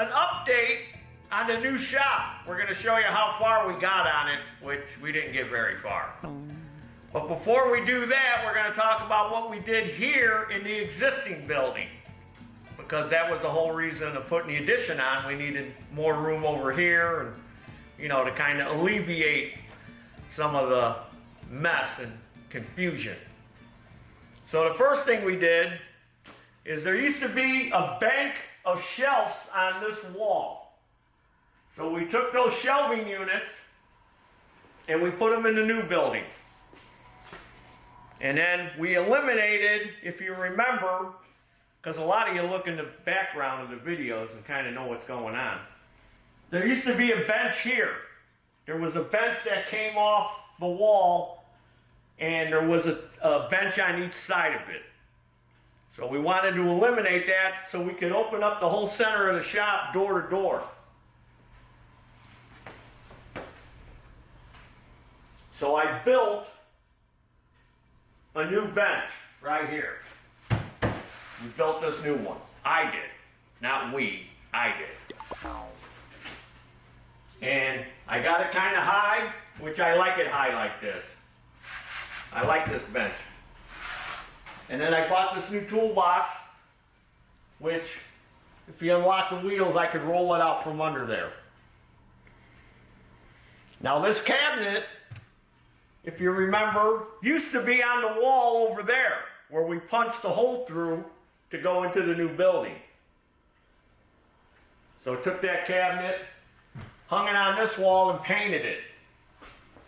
an update on the new shop. We're going to show you how far we got on it, which we didn't get very far. But before we do that, we're going to talk about what we did here in the existing building. Because that was the whole reason of putting the addition on. We needed more room over here and, you know, to kind of alleviate some of the mess and confusion. So the first thing we did is there used to be a bank of shelves on this wall. So we took those shelving units and we put them in the new building. And then we eliminated, if you remember, because a lot of you look in the background of the videos and kind of know what's going on. There used to be a bench here. There was a bench that came off the wall, and there was a bench on each side of it. So we wanted to eliminate that so we could open up the whole center of the shop door to door. So I built a new bench right here. We built this new one. I did. Not we. I did. And I got it kind of high, which I like it high like this. I like this bench. And then I bought this new toolbox, which, if you unlock the wheels, I could roll it out from under there. Now this cabinet, if you remember, used to be on the wall over there, where we punched the hole through to go into the new building. So I took that cabinet, hung it on this wall, and painted it.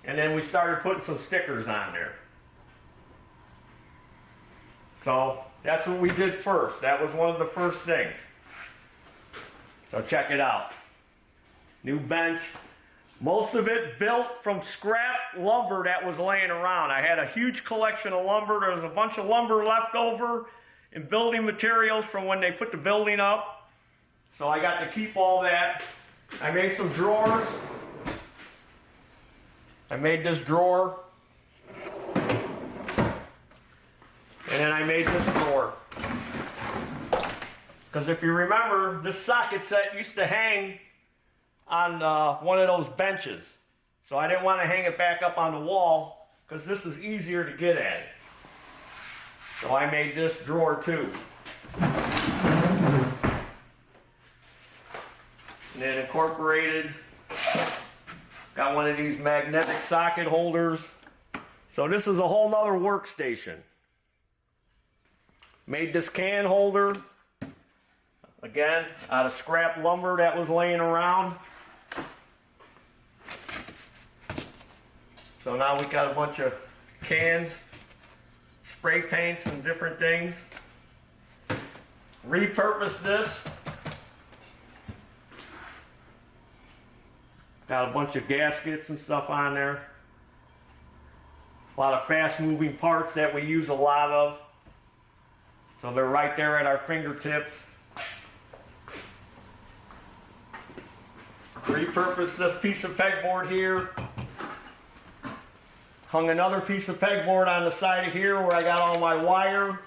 And then we started putting some stickers on there. So that's what we did first. That was one of the first things. So check it out. New bench. Most of it built from scrap lumber that was laying around. I had a huge collection of lumber. There was a bunch of lumber left over and building materials from when they put the building up. So I got to keep all that. I made some drawers. I made this drawer. And then I made this drawer. Because if you remember, this socket set used to hang on one of those benches. So I didn't want to hang it back up on the wall because this is easier to get at. So I made this drawer too. And then incorporated, got one of these magnetic socket holders. So this is a whole nother workstation. Made this can holder, again, out of scrap lumber that was laying around. So now we got a bunch of cans, spray paints and different things. Repurposed this. Got a bunch of gaskets and stuff on there. A lot of fast moving parts that we use a lot of. So they're right there at our fingertips. Repurposed this piece of pegboard here. Hung another piece of pegboard on the side of here where I got all my wire.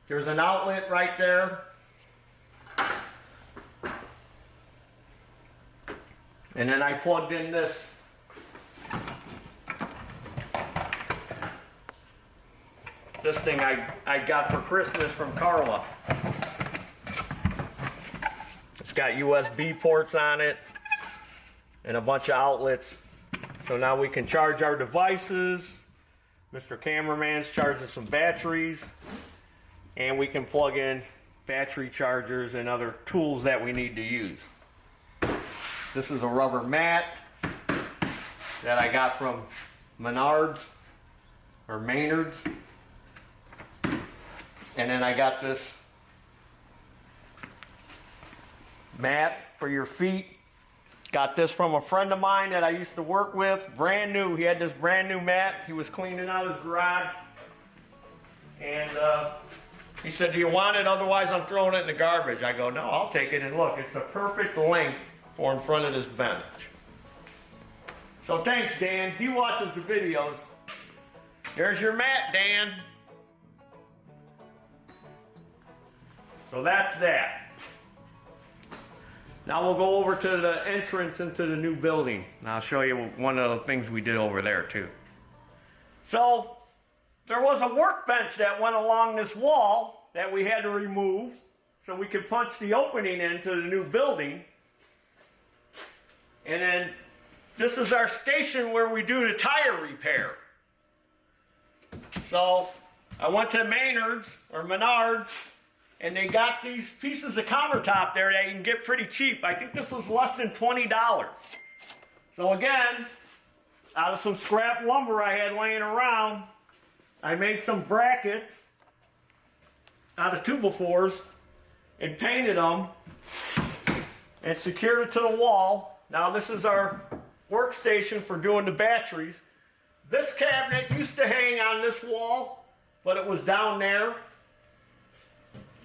There's an outlet right there. And then I plugged in this. This thing I got for Christmas from Carla. It's got USB ports on it and a bunch of outlets. So now we can charge our devices. Mr. Cameraman's charging some batteries. And we can plug in battery chargers and other tools that we need to use. This is a rubber mat that I got from Menards or Maynard's. And then I got this mat for your feet. Got this from a friend of mine that I used to work with, brand new. He had this brand new mat. He was cleaning out his garage. And he said, "Do you want it? Otherwise I'm throwing it in the garbage." I go, "No, I'll take it." And look, it's the perfect length for in front of this bench. So thanks, Dan. He watches the videos. There's your mat, Dan. So that's that. Now we'll go over to the entrance into the new building. And I'll show you one of the things we did over there too. So there was a workbench that went along this wall that we had to remove so we could punch the opening into the new building. And then this is our station where we do the tire repair. So I went to Menards, and they got these pieces of countertop there that you can get pretty cheap. I think this was less than $20. So again, out of some scrap lumber I had laying around, I made some brackets out of 2x4s and painted them and secured it to the wall. Now this is our workstation for doing the batteries. This cabinet used to hang on this wall, but it was down there.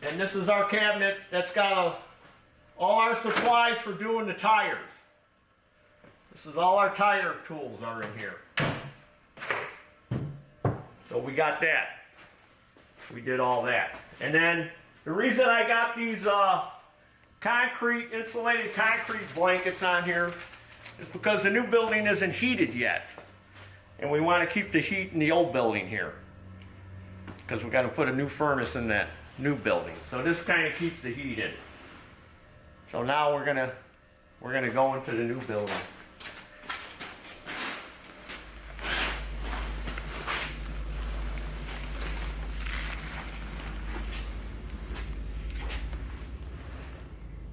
And this is our cabinet that's got all our supplies for doing the tires. This is all our tire tools are in here. So we got that. We did all that. And then the reason I got these insulated concrete blankets on here is because the new building isn't heated yet. And we want to keep the heat in the old building here, because we're going to put a new furnace in that new building. So this kind of keeps the heat in. So now we're gonna go into the new building.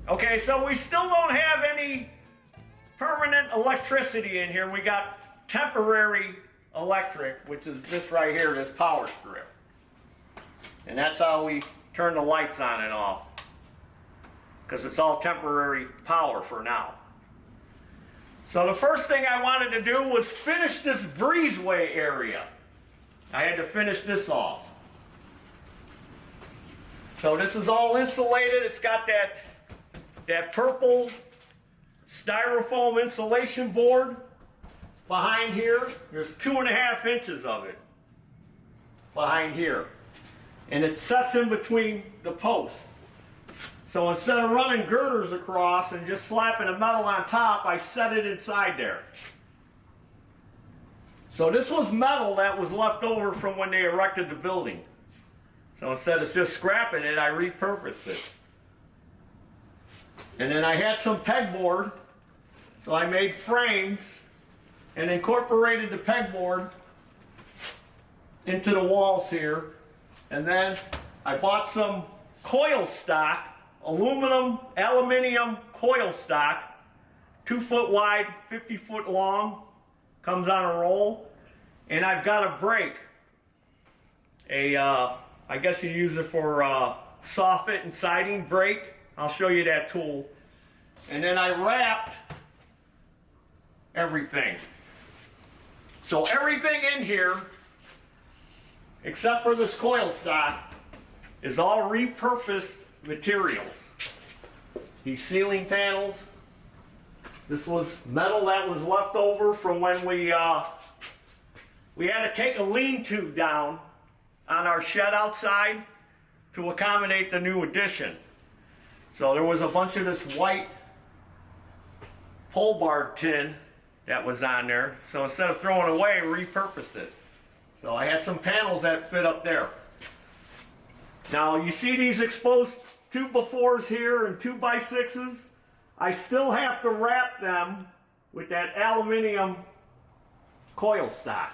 Okay, so we still don't have any permanent electricity in here. We got temporary electric, which is this right here, this power strip. And that's how we turn the lights on and off, because it's all temporary power for now. So the first thing I wanted to do was finish this breezeway area. I had to finish this off. So this is all insulated. It's got that purple styrofoam insulation board behind here. There's 2.5 inches of it behind here. And it sets in between the posts. So instead of running girders across and just slapping the metal on top, I set it inside there. So this was metal that was left over from when they erected the building. So instead of just scrapping it, I repurposed it. And then I had some pegboard, so I made frames and incorporated the pegboard into the walls here. And then I bought some coil stock, aluminium coil stock, 2 foot wide, 50 foot long, comes on a roll. And I've got a brake, I guess you use it for soffit and siding brake. I'll show you that tool. And then I wrapped everything. So everything in here, except for this coil stock, is all repurposed materials. These ceiling panels, this was metal that was left over from when we had to take a lean-to down on our shed outside to accommodate the new addition. So there was a bunch of this white pole bar tin that was on there. So instead of throwing it away, we repurposed it. So I had some panels that fit up there. Now you see these exposed 2x4s here and 2x6s. I still have to wrap them with that aluminium coil stock.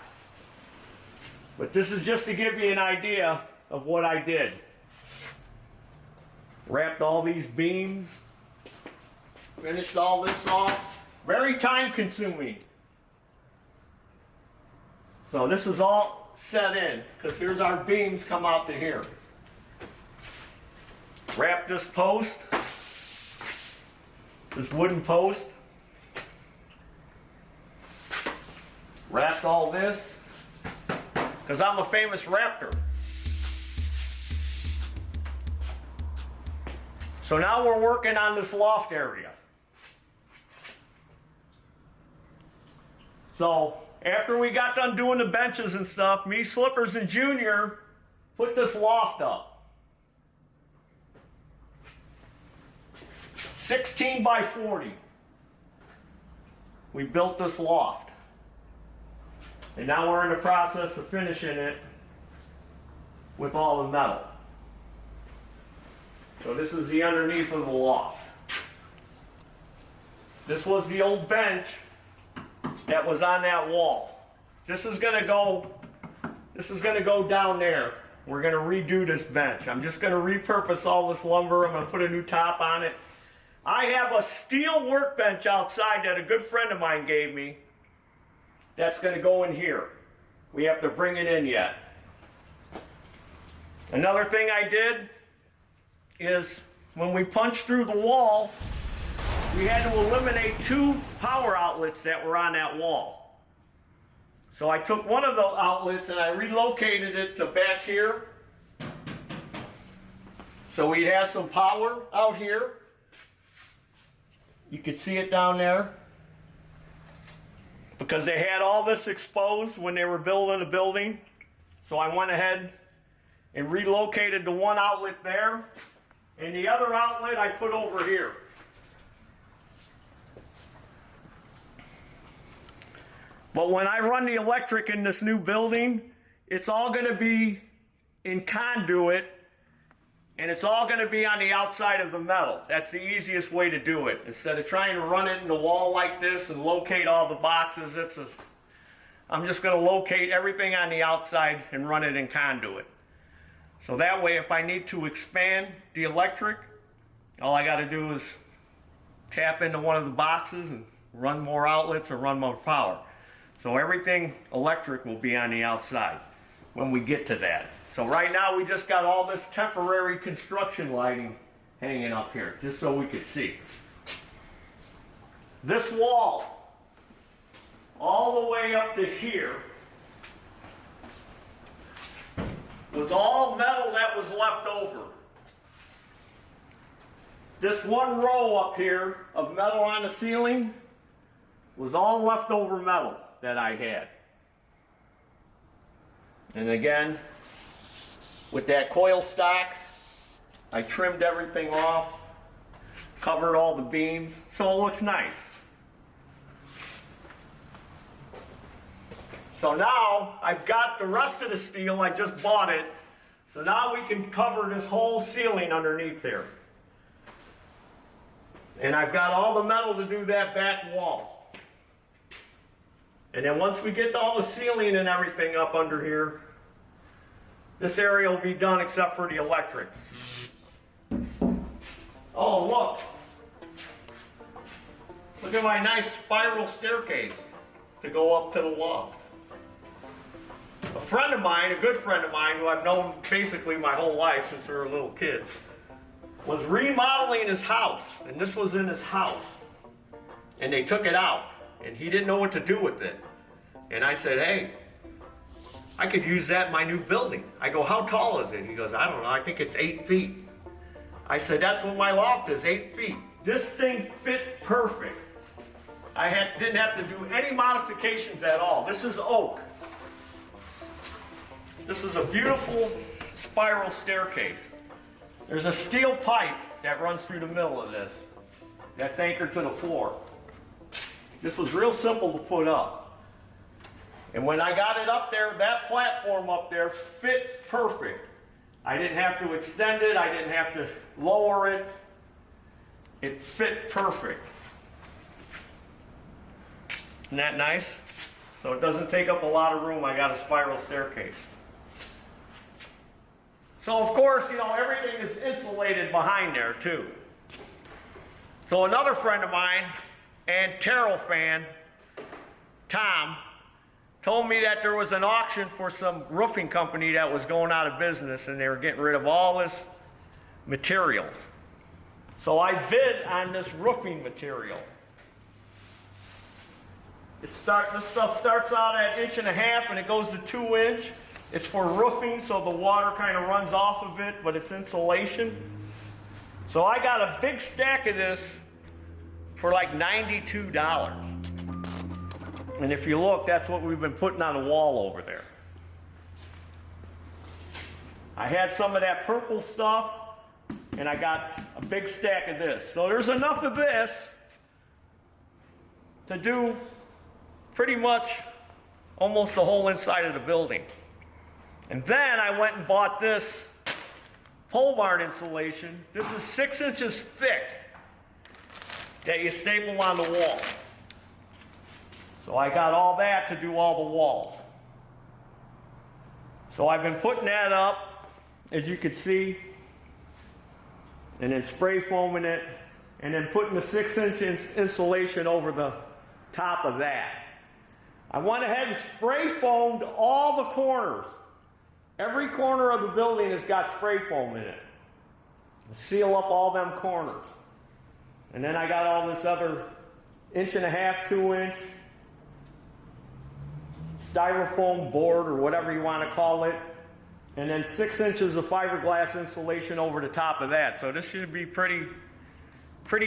But this is just to give you an idea of what I did. Wrapped all these beams, finished all this off. Very time consuming. So this is all set in, because here's our beams come out to here. Wrap this post, this wooden post. Wrapped all this, because I'm a famous raptor. So now we're working on this loft area. So after we got done doing the benches and stuff, me, Slippers, and Junior put this loft up. 16 by 40. We built this loft. And now we're in the process of finishing it with all the metal. So this is the underneath of the loft. This was the old bench that was on that wall. This is gonna go down there. We're gonna redo this bench. I'm just gonna repurpose all this lumber. I'm gonna put a new top on it. I have a steel workbench outside that a good friend of mine gave me that's gonna go in here. We have to bring it in yet. Another thing I did is when we punched through the wall, we had to eliminate 2 power outlets that were on that wall. So I took one of the outlets and I relocated it to back here. So we have some power out here. You can see it down there. Because they had all this exposed when they were building the building. So I went ahead and relocated the one outlet there. And the other outlet I put over here. But when I run the electric in this new building, it's all going to be in conduit, and it's all going to be on the outside of the metal. That's the easiest way to do it. Instead of trying to run it in the wall like this and locate all the boxes, I'm just going to locate everything on the outside and run it in conduit. So that way, if I need to expand the electric, all I got to do is tap into one of the boxes and run more outlets or run more power. So everything electric will be on the outside when we get to that. So right now we just got all this temporary construction lighting hanging up here, just so we could see. This wall, all the way up to here, was all metal that was left over. This one row up here of metal on the ceiling was all leftover metal that I had. And again, with that coil stock, I trimmed everything off, covered all the beams, so it looks nice. So now I've got the rest of the steel, I just bought it, so now we can cover this whole ceiling underneath here. And I've got all the metal to do that back wall. And then once we get all the ceiling and everything up under here, this area will be done except for the electric. Oh, look. Look at my nice spiral staircase to go up to the loft. A friend of mine, a good friend of mine, who I've known basically my whole life since we were little kids, was remodeling his house. And this was in his house. And they took it out. And he didn't know what to do with it. And I said, hey, I could use that in my new building. I go, how tall is it? He goes, I don't know, I think it's 8 feet. I said, that's what my loft is, 8 feet. This thing fit perfect. I didn't have to do any modifications at all. This is oak. This is a beautiful spiral staircase. There's a steel pipe that runs through the middle of this that's anchored to the floor. This was real simple to put up. And when I got it up there, that platform up there fit perfect. I didn't have to extend it, I didn't have to lower it. It fit perfect. Isn't that nice? So it doesn't take up a lot of room. I got a spiral staircase. So of course, you know, everything is insulated behind there too. So another friend of mine, and Taryl fan, Tom, told me that there was an auction for some roofing company that was going out of business and they were getting rid of all this materials. So I bid on this roofing material. This stuff starts out at 1.5 inches and it goes to 2 inch. It's for roofing, so the water kind of runs off of it, but it's insulation. So I got a big stack of this for like $92. And if you look, that's what we've been putting on the wall over there. I had some of that purple stuff, and I got a a big stack of this. So there's enough of this to do pretty much almost the whole inside of the building. And then I went and bought this pole barn insulation. This is 6 inches thick that you staple on the wall. So I got all that to do all the walls. So I've been putting that up, as you can see, and then spray foaming it, and then putting the 6-inch insulation over the top of that. I went ahead and spray foamed all the corners. Every corner of the building has got spray foam in it. Seal up all them corners. And then I got all this other 1.5 to 2 inch styrofoam board, or whatever you want to call it. And then 6 inches of fiberglass insulation over the top of that. So this should be pretty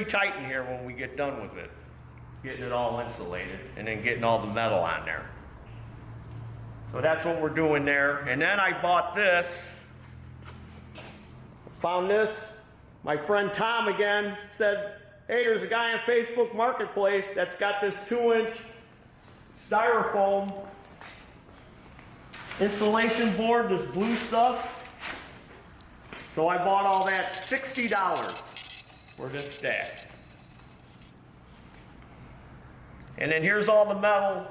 tight in here when we get done with it. Getting it all insulated and then getting all the metal on there. So that's what we're doing there. And then I bought this. Found this. My friend Tom again said, hey, there's a guy on Facebook Marketplace that's got this 2-inch styrofoam insulation board, this blue stuff. So I bought all that, $60 for this stack. And then here's all the metal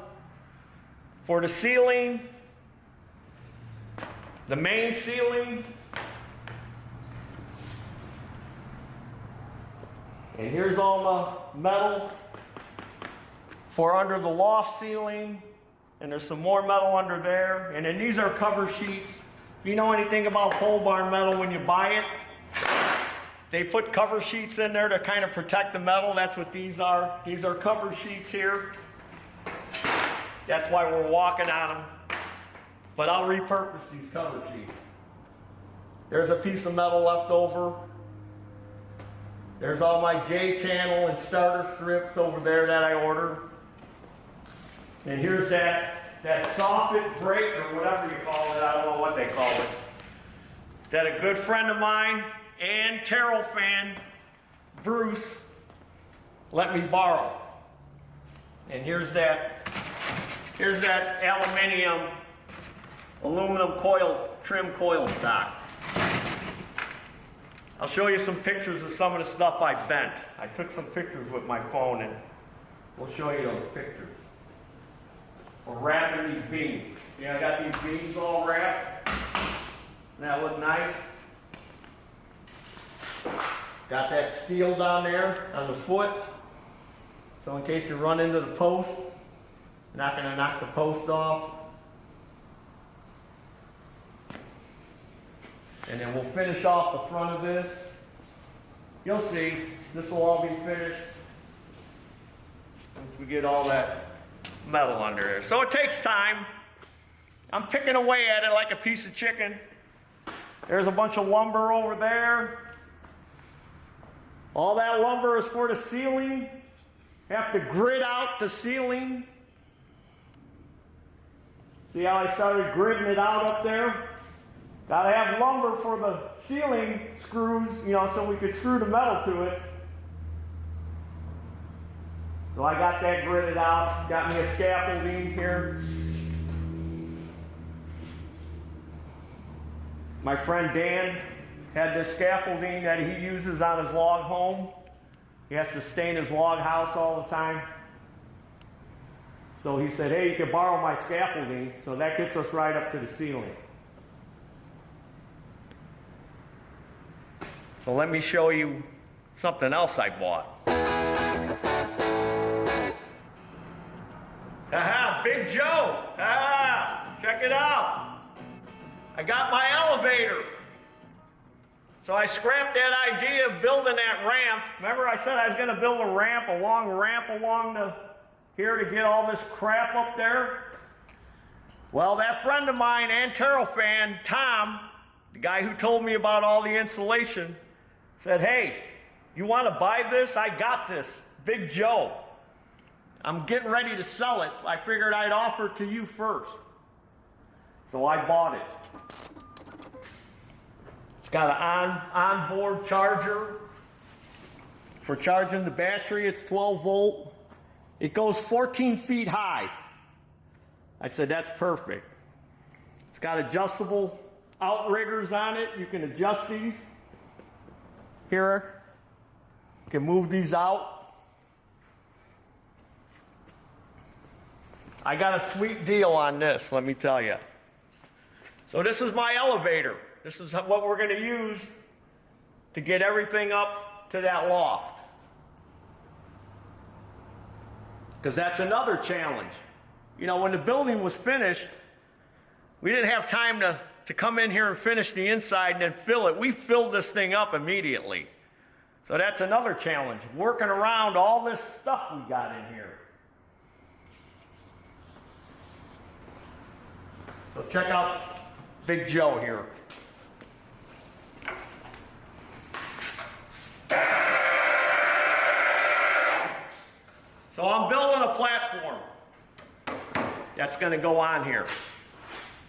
for the ceiling, the main ceiling, and here's all the metal for under the loft ceiling, and there's some more metal under there, and then these are cover sheets. If you know anything about pole barn metal, when you buy it, they put cover sheets in there to kind of protect the metal. That's what these are. These are cover sheets here. That's why we're walking on them. But I'll repurpose these cover sheets. There's a piece of metal left over. There's all my J-channel and starter strips over there that I ordered. And here's that soffit break, or whatever you call it. I don't know what they call it. That a good friend of mine and Taryl fan, Bruce, let me borrow. And here's that aluminum coil, trim coil stock. I'll show you some pictures of some of the stuff I bent. I took some pictures with my phone, and we'll show you those pictures. We're wrapping these beams. Yeah, I got these beams all wrapped. Doesn't that look nice? Got that steel down there on the foot, so in case you run into the post, you're not going to knock the post off. And then we'll finish off the front of this. You'll see, this will all be finished once we get all that metal under there. So it takes time. I'm picking away at it like a piece of chicken. There's a bunch of lumber over there. All that lumber is for the ceiling. Have to grid out the ceiling. See how I started gridding it out up there? Gotta have lumber for the ceiling screws, so we could screw the metal to it. So I got that gridded out. Got me a scaffolding here. My friend Dan had this scaffolding that he uses on his log home. He has to stay in his log house all the time. So he said, hey, you can borrow my scaffolding. So that gets us right up to the ceiling. So let me show you something else I bought. Aha, Big Joe. Ah, check it out. I got my elevator. So I scrapped that idea of building that ramp. Remember I said I was going to build a long ramp along here to get all this crap up there? Well, that friend of mine and Taryl fan, Tom, the guy who told me about all the insulation, said, hey, you want to buy this? I got this. Big Joe. I'm getting ready to sell it. I figured I'd offer it to you first. So I bought it. It's got an onboard charger. For charging the battery, it's 12 volt. It goes 14 feet high. I said, that's perfect. It's got adjustable outriggers on it. You can adjust these. Here, you can move these out. I got a sweet deal on this, let me tell you. So this is my elevator. This is what we're going to use to get everything up to that loft. Because that's another challenge. You know, when the building was finished, we didn't have time to come in here and finish the inside and then fill it. We filled this thing up immediately. So that's another challenge, working around all this stuff we got in here. So check out Big Joe here. So I'm building a platform that's going to go on here.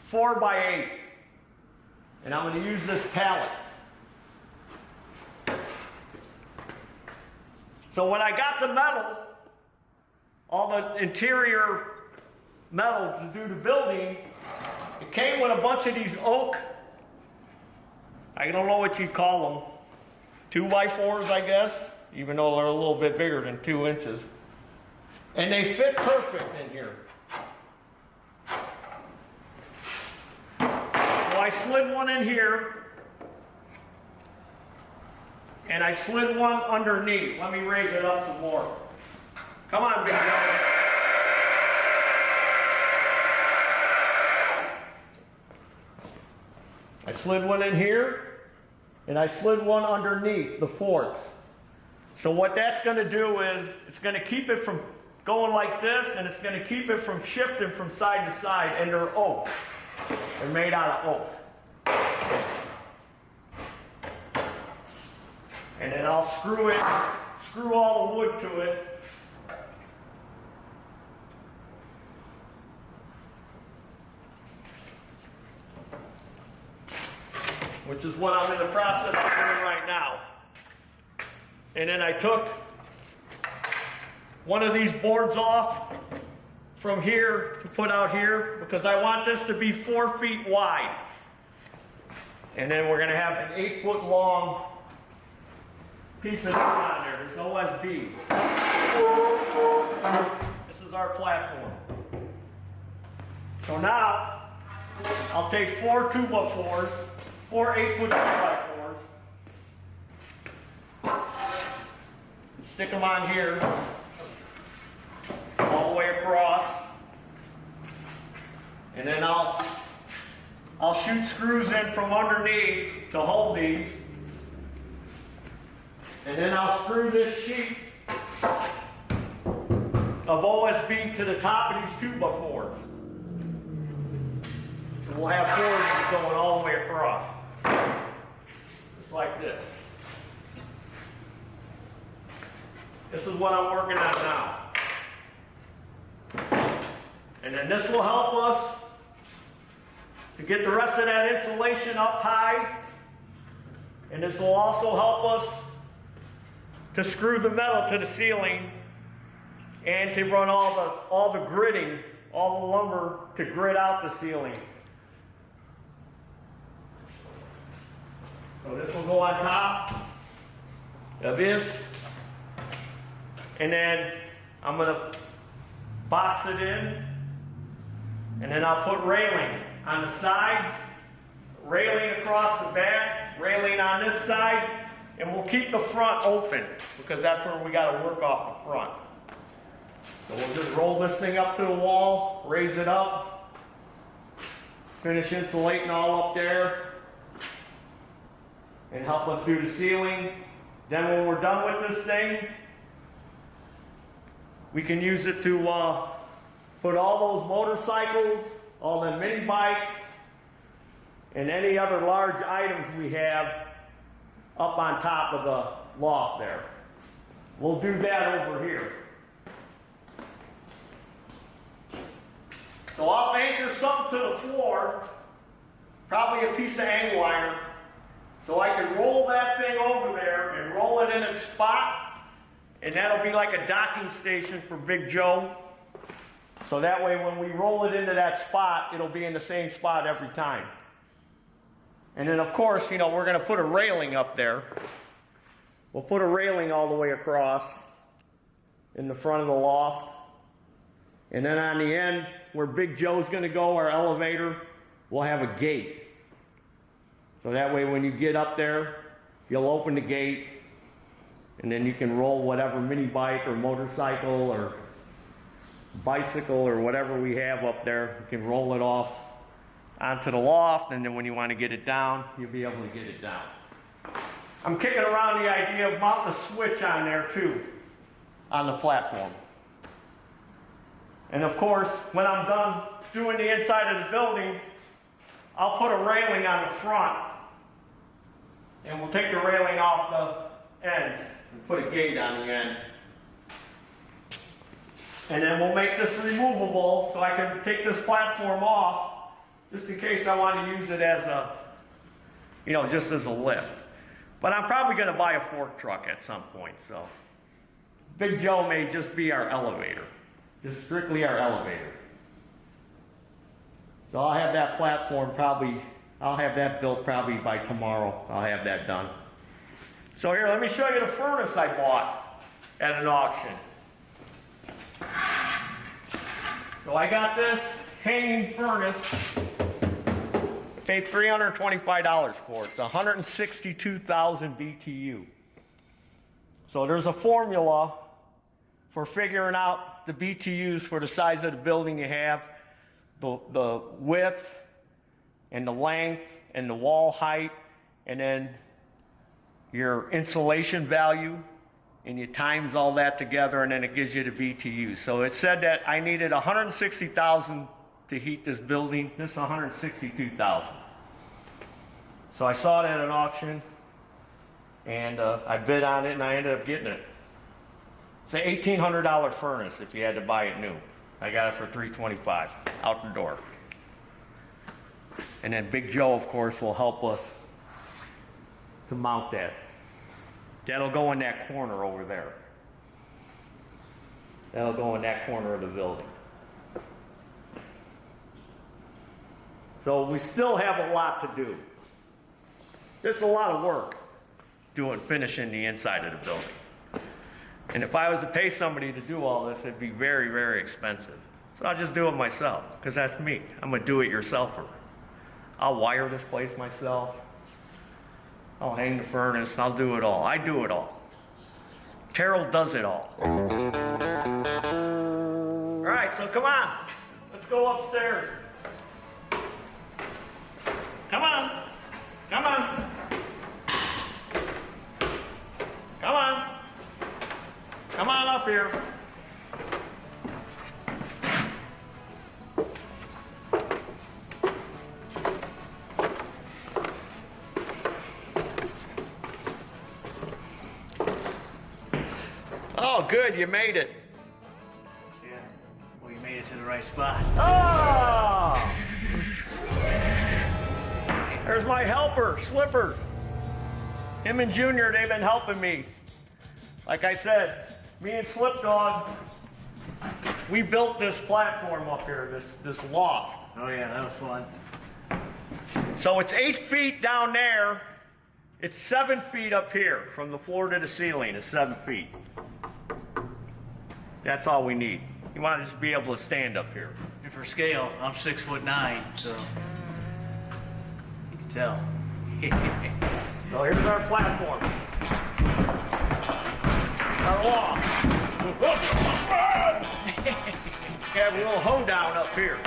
4 by 8. And I'm going to use this pallet. So when I got the metal, all the interior metal to do the building, it came with a bunch of these oak, I don't know what you call them, 2x4s, I guess, even though they're a little bit bigger than 2 inches. And they fit perfect in here. So I slid one in here, and I slid one underneath. Let me raise it up some more. Come on, Big Joe. I slid one in here, and I slid one underneath the forks. So what that's going to do is, it's going to keep it from going like this, and it's going to keep it from shifting from side to side, and they're oak. They're made out of oak. And then I'll screw all the wood to it. Which is what I'm in the process of doing right now. And then I took one of these boards off from here to put out here because I want this to be 4 feet wide. And then we're going to have an 8-foot long piece of this on there. There's OSB. This is our platform. So now I'll take 4 2x4s, 4 8-foot 2x4s, stick them on here all the way across, and then I'll shoot screws in from underneath to hold these, and then I'll screw this sheet of OSB to the top of these 2x4s. So we'll have 4 of these going all the way across. Just like this. This is what I'm working on now. And then this will help us to get the rest of that insulation up high. And this will also help us to screw the metal to the ceiling and to run all the gridding, all the lumber to grid out the ceiling. So this will go on top of this. And then I'm going to box it in. And then I'll put railing on the sides, railing across the back, railing on this side, and we'll keep the front open because that's where we got to work off the front. So we'll just roll this thing up to the wall, raise it up, finish insulating all up there, and help us do the ceiling. Then when we're done with this thing, we can use it to put all those motorcycles, all the mini bikes, and any other large items we have up on top of the loft there. We'll do that over here. So I'll anchor something to the floor, probably a piece of angle iron, so I can roll that thing over there and roll it in its spot And that'll be like a docking station for Big Joe. So that way when we roll it into that spot, it'll be in the same spot every time. And then of course, you know, we're gonna put a railing up there. We'll put a railing all the way across in the front of the loft. And then on the end, where Big Joe's gonna go, our elevator, we'll have a gate. So that way when you get up there, you'll open the gate, and then you can roll whatever mini bike or motorcycle or bicycle or whatever we have up there. You can roll it off onto the loft, and then when you want to get it down, you'll be able to get it down. I'm kicking around the idea of mounting a switch on there too, on the platform. And of course, when I'm done doing the inside of the building, I'll put a railing on the front, and we'll take the railing off the ends and put a gate on the end. And then we'll make this removable so I can take this platform off just in case I want to use it as a, you know, just as a lift. But I'm probably going to buy a fork truck at some point, so Big Joe may just be our elevator, just strictly our elevator. So I'll have that platform probably, I'll have that built probably by tomorrow. I'll have that done. So here, let me show you the furnace I bought at an auction. So I got this hanging furnace, paid $325 for it. It's 162,000 BTU. So there's a formula for figuring out the BTUs for the size of the building you have, the width and the length and the wall height, and then your insulation value, and you times all that together, and then it gives you the BTU. So it said that I needed 160,000 to heat this building. This is 162,000. So I saw it at an auction, and I bid on it, and I ended up getting it. It's an $1,800 furnace if you had to buy it new. I got it for $325 out the door. And then Big Joe, of course, will help us to mount that. That'll go in that corner over there. That'll go in that corner of the building. So we still have a lot to do. There's a lot of work finishing the inside of the building. And if I was to pay somebody to do all this, it'd be very, very expensive. So I'll just do it myself, because that's me. I'm a do-it-yourselfer. I'll wire this place myself. I'll hang the furnace. I'll do it all. I do it all. Taryl does it all. All right, so come on. Let's go upstairs. Come on. Come on. Come on. Come on up here. Oh, good, you made it. Yeah, well, you made it to the right spot. Oh! There's my helper, Slippers. Him and Junior, they've been helping me. Like I said, me and Slip Dog, we built this platform up here, this loft. Oh yeah, that was fun. So it's 8 feet down there. It's 7 feet up here. From the floor to the ceiling is 7 feet. That's all we need. You want to just be able to stand up here. And for scale, I'm 6'9", so you can tell. So here's our platform. Our loft. We have a little hoedown up here.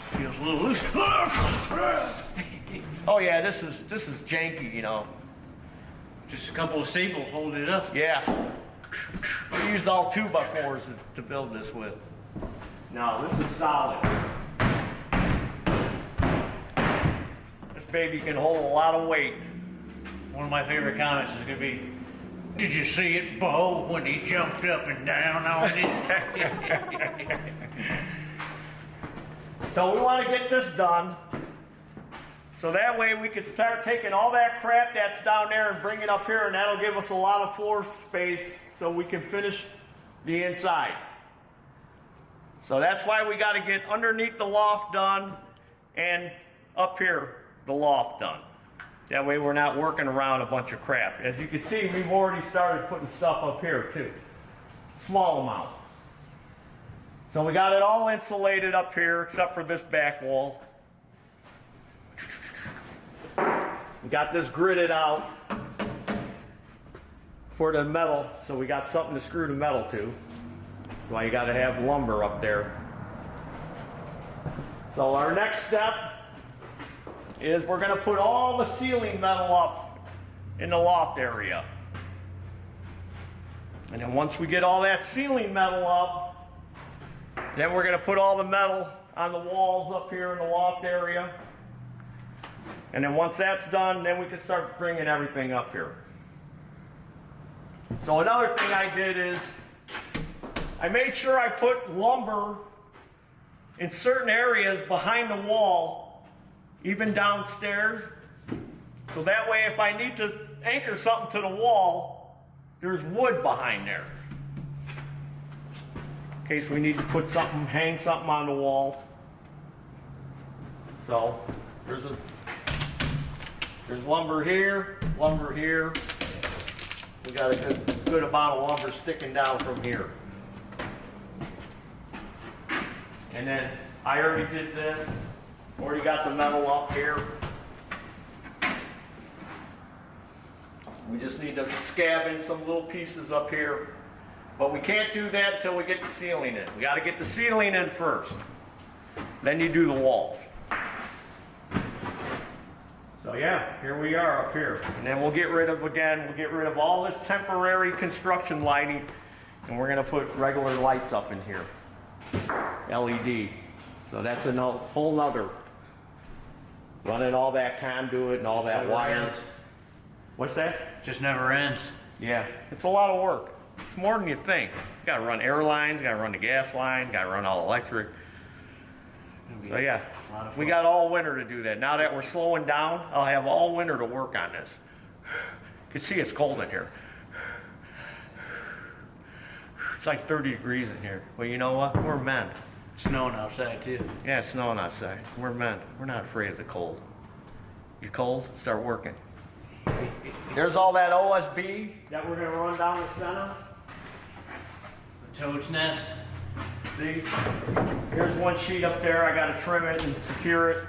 Feels a little loose. Oh yeah, this is janky, you know. Just a couple of staples holding it up. Yeah. We used all 2x4s to build this with. No, this is solid. This baby can hold a lot of weight. One of my favorite comments is going to be, "Did you see it, Bo, when he jumped up and down on it?" So we want to get this done So that way we can start taking all that crap that's down there and bring it up here, and that'll give us a lot of floor space so we can finish the inside. So that's why we got to get underneath the loft done and up here the loft done. That way we're not working around a bunch of crap. As you can see, we've already started putting stuff up here too. Small amount. So we got it all insulated up here except for this back wall. We got this gridded out for the metal, so we got something to screw the metal to. That's why you got to have lumber up there. So our next step is we're going to put all the ceiling metal up in the loft area. And then once we get all that ceiling metal up, then we're going to put all the metal on the walls up here in the loft area. And then once that's done, then we can start bringing everything up here. So another thing I did is I made sure I put lumber in certain areas behind the wall, even downstairs. So that way if I need to anchor something to the wall, there's wood behind there. In case we need to put something, hang something on the wall. So there's lumber here, lumber here. We got a good amount of lumber sticking down from here. And then I already did this, already got the metal up here. We just need to scab in some little pieces up here. But we can't do that until we get the ceiling in. We got to get the ceiling in first. Then you do the walls. So yeah, here we are up here. And then we'll get rid of all this temporary construction lighting, and we're going to put regular lights up in here. LED. So that's a whole nother. Running all that conduit and all that wire. What's that? Just never ends. Yeah, it's a lot of work. It's more than you think. You gotta run air lines, gotta run the gas line, gotta run all electric. So yeah, we got all winter to do that. Now that we're slowing down, I'll have all winter to work on this. You can see it's cold in here. It's like 30 degrees in here. Well, you know what? We're men. It's snowing outside too. Yeah, it's snowing outside. We're men. We're not afraid of the cold. You cold? Start working. There's all that OSB that we're going to run down the center. The toad's nest. See? Here's one sheet up there. I got to trim it and secure it.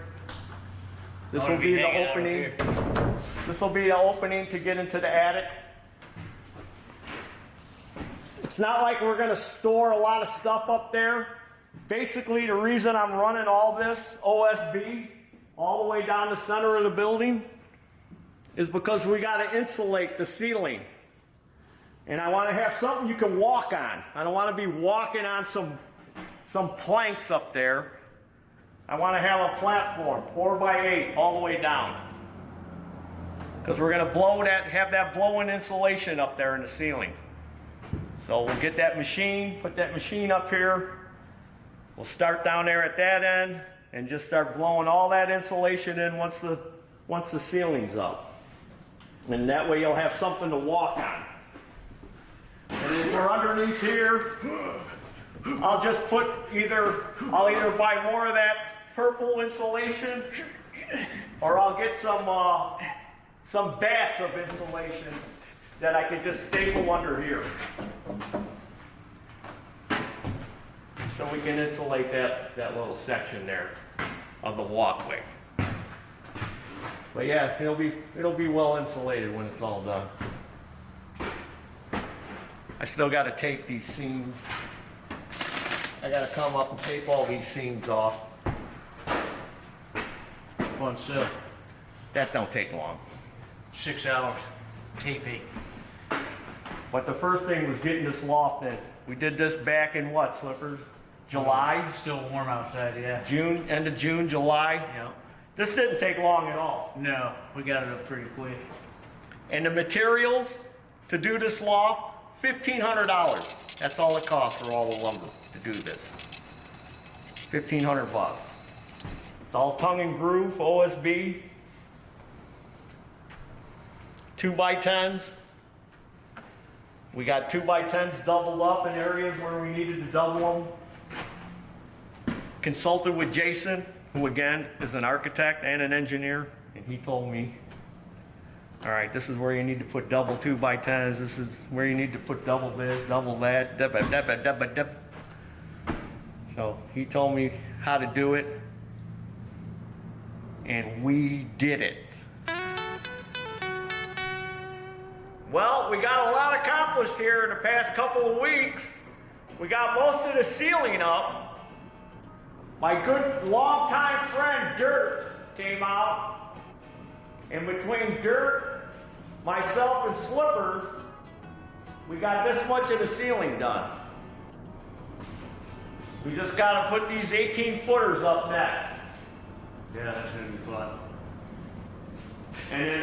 This will be the opening. This will be the opening to get into the attic. It's not like we're going to store a lot of stuff up there. Basically, the reason I'm running all this OSB all the way down the center of the building is because we got to insulate the ceiling. And I want to have something you can walk on. I don't want to be walking on some planks up there. I want to have a platform, 4x8, all the way down. Because we're going to have that blow-in insulation up there in the ceiling. So we'll get that machine, put that machine up here. We'll start down there at that end and just start blowing all that insulation in once the ceiling's up. And that way you'll have something to walk on. And if we're underneath here, I'll just I'll either buy more of that purple insulation, or I'll get some bats of insulation that I can just staple under here. So we can insulate that little section there of the walkway. But yeah, it'll be well insulated when it's all done. I still got to tape these seams. I got to come up and tape all these seams off. Fun stuff. That don't take long. 6 hours. Taping. But the first thing was getting this loft in. We did this back in what, Slippers? July? Still warm outside, yeah. June, end of June, July. Yeah. This didn't take long at all. No, we got it up pretty quick. And the materials to do this loft, $1,500. That's all it costs for all the lumber to do this. $1,500 bucks. It's all tongue and groove, OSB. 2x10s. We got 2x10s doubled up in areas where we needed to double them. Consulted with Jason, who again is an architect and an engineer, and he told me, all right, this is where you need to put double 2x10s. This is where you need to put double this, double that. So he told me how to do it, and we did it. Well, we got a lot accomplished here in the past couple of weeks. We got most of the ceiling up. My good longtime friend Dirt came out, and between Dirt, myself, and Slippers, we got this much of the ceiling done. We just got to put these 18-footers up next. Yeah, that's gonna be fun. And then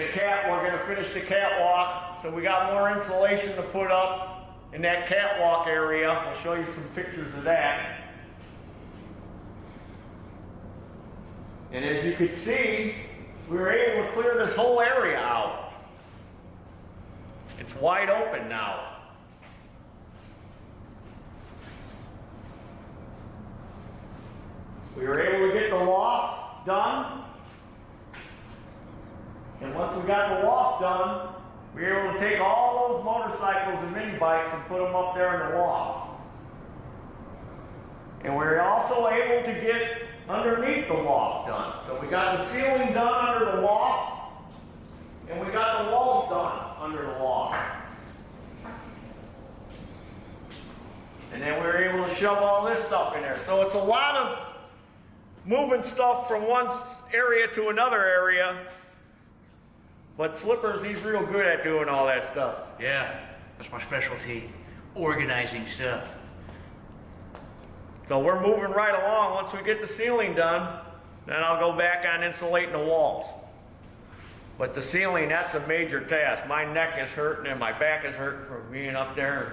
we're gonna finish the catwalk. So we got more insulation to put up in that catwalk area. I'll show you some pictures of that. And as you can see, we were able to clear this whole area out. It's wide open now. We were able to get the loft done. And once we got the loft done, we were able to take all those motorcycles and mini bikes and put them up there in the loft. And we were also able to get underneath the loft done. So we got the ceiling done under the loft, and we got the walls done under the loft. And then we were able to shove all this stuff in there. So it's a lot of moving stuff from one area to another area. But Slippers, he's real good at doing all that stuff. Yeah, that's my specialty, organizing stuff. So we're moving right along. Once we get the ceiling done, then I'll go back on insulating the walls. But the ceiling, that's a major task. My neck is hurting and my back is hurting from being up there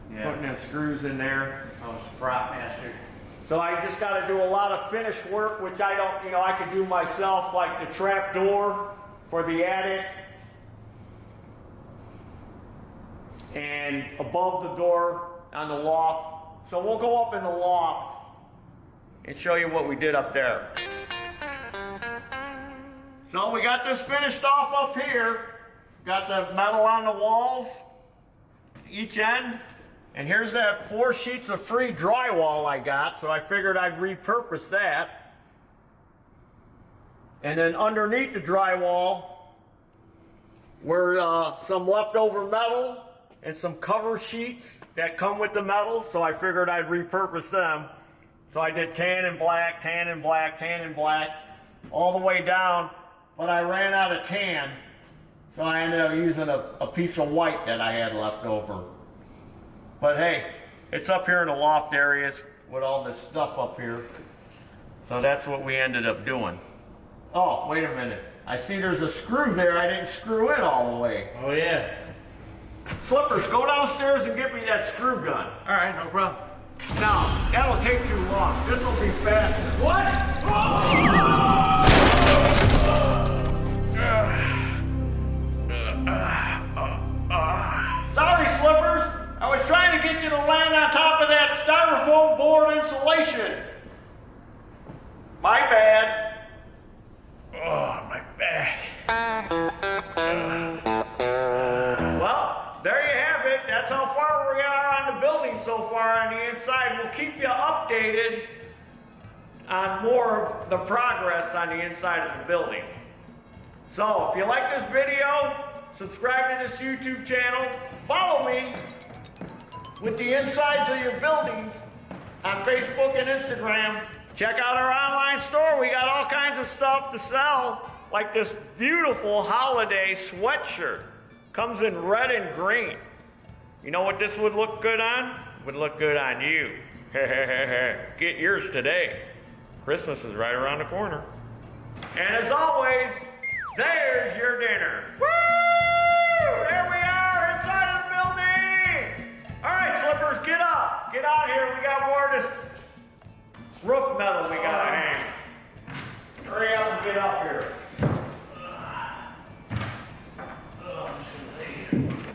and putting them screws in there. I was a prop master. So I just got to do a lot of finish work, which I don't, I could do myself, like the trap door for the attic, and above the door on the loft. So we'll go up in the loft and show you what we did up there. So we got this finished off up here. Got the metal on the walls, each end. And here's that 4 sheets of free drywall I got, so I figured I'd repurpose that. And then underneath the drywall were some leftover metal and some cover sheets that come with the metal, so I figured I'd repurpose them. So I did tan and black, tan and black, tan and black, all the way down, but I ran out of tan, so I ended up using a piece of white that I had left over. But hey, it's up here in the loft areas with all this stuff up here. So that's what we ended up doing. Oh, wait a minute. I see there's a screw there. I didn't screw it all the way. Oh, yeah. Slippers, go downstairs and get me that screw gun. All right, no problem. No, that'll take too long. This will be faster. What? Sorry, Slippers. I was trying to get you to land on top of that styrofoam board insulation. My bad. Oh, my back. Well, there you have it. That's how far we are on the building so far on the inside. We'll keep you updated on more of the progress on the inside of the building. So, if you like this video, subscribe to this YouTube channel. Follow me with the insides of your buildings on Facebook and Instagram. Check out our online store. We got all kinds of stuff to sell, like this beautiful holiday sweatshirt. Comes in red and green. You know what this would look good on? Would look good on you. Get yours today. Christmas is right around the corner. And as always, there's your dinner. Woo! There we are inside of the building. All right, Slippers, get up. Get out here. We got more of this roof metal we gotta hang. Hurry up and get up here. it.